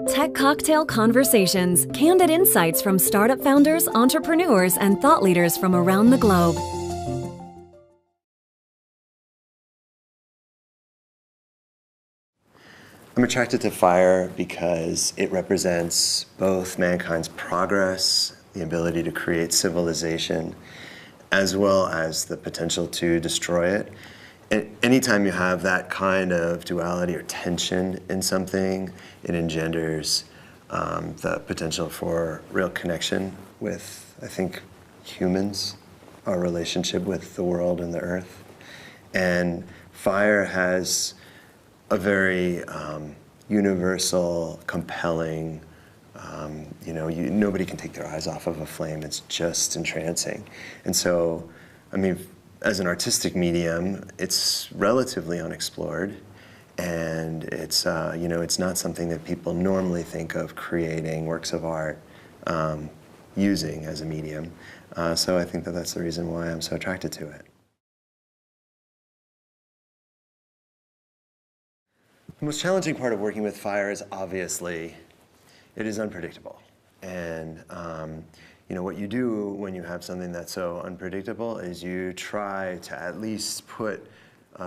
Tech Cocktail Conversations, candid insights from startup founders, entrepreneurs, and thought leaders from around the globe. I'm attracted to fire because it represents both mankind's progress, the ability to create civilization, as well as the potential to destroy it. And anytime you have that kind of duality or tension in something, it engenders the potential for real connection with, I think, humans, our relationship with the world and the earth. And fire has a very universal, compelling, nobody can take their eyes off of a flame. It's just entrancing. And so, I mean, as an artistic medium, it's relatively unexplored, and it's it's not something that people normally think of creating works of art using as a medium. So I think that that's the reason why I'm so attracted to it. The most challenging part of working with fire is obviously it is unpredictable. And what you do when you have something that's so unpredictable is you try to at least put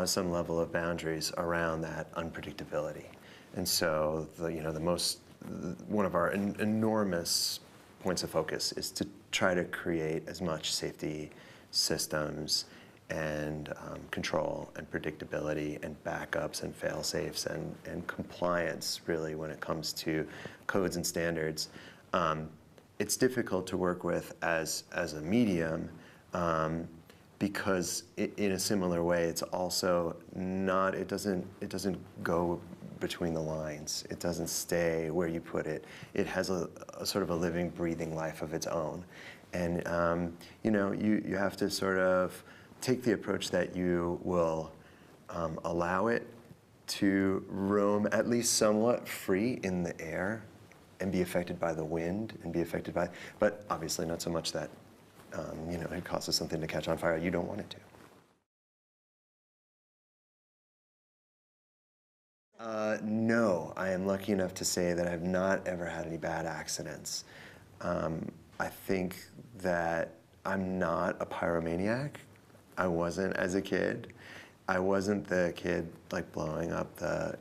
some level of boundaries around that unpredictability. And so one of our enormous points of focus is to try to create as much safety systems and control and predictability and backups and fail-safes and compliance, really, when it comes to codes and standards. It's difficult to work with as a medium because in a similar way, it's also not, it doesn't go between the lines. It doesn't stay where you put it. It has a sort of a living, breathing life of its own. And you have to sort of take the approach that you will allow it to roam at least somewhat free in the air and be affected by the wind and be affected by, but obviously not so much that it causes something to catch on fire you don't want it to. No, I am lucky enough to say that I've not ever had any bad accidents. I think that I'm not a pyromaniac. I wasn't as a kid. I wasn't the kid like blowing up the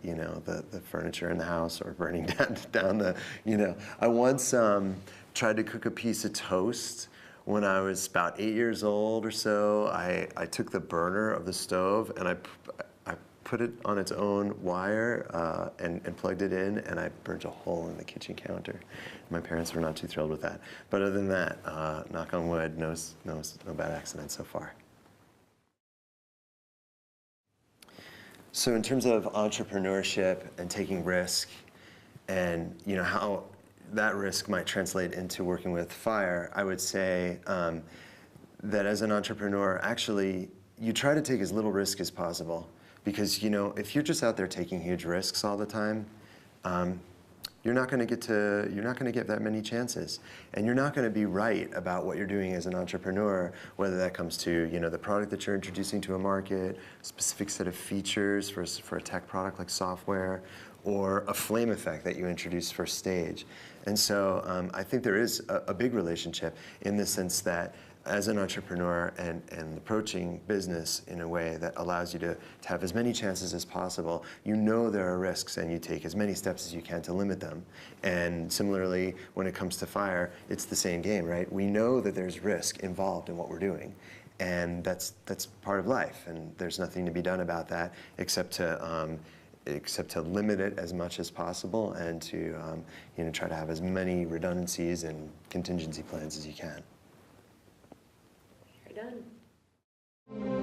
furniture in the house or burning down the. I once tried to cook a piece of toast when I was about 8 years old or so. I took the burner of the stove and I put it on its own wire and plugged it in, and I burnt a hole in the kitchen counter. My parents were not too thrilled with that. But other than that, knock on wood, no bad accidents so far. So in terms of entrepreneurship and taking risk, and how that risk might translate into working with fire, I would say that as an entrepreneur, actually, you try to take as little risk as possible, because if you're just out there taking huge risks all the time, you're not going to get that many chances, and you're not going to be right about what you're doing as an entrepreneur, whether that comes to the product that you're introducing to a market, a specific set of features for a tech product like software, or a flame effect that you introduce for stage. And so I think there is a big relationship in the sense that as an entrepreneur and approaching business in a way that allows you to have as many chances as possible, there are risks, and you take as many steps as you can to limit them. And similarly, when it comes to fire, it's the same game, right? We know that there's risk involved in what we're doing, and that's part of life, and there's nothing to be done about that except to limit it as much as possible, and to try to have as many redundancies and contingency plans as you can. You're done.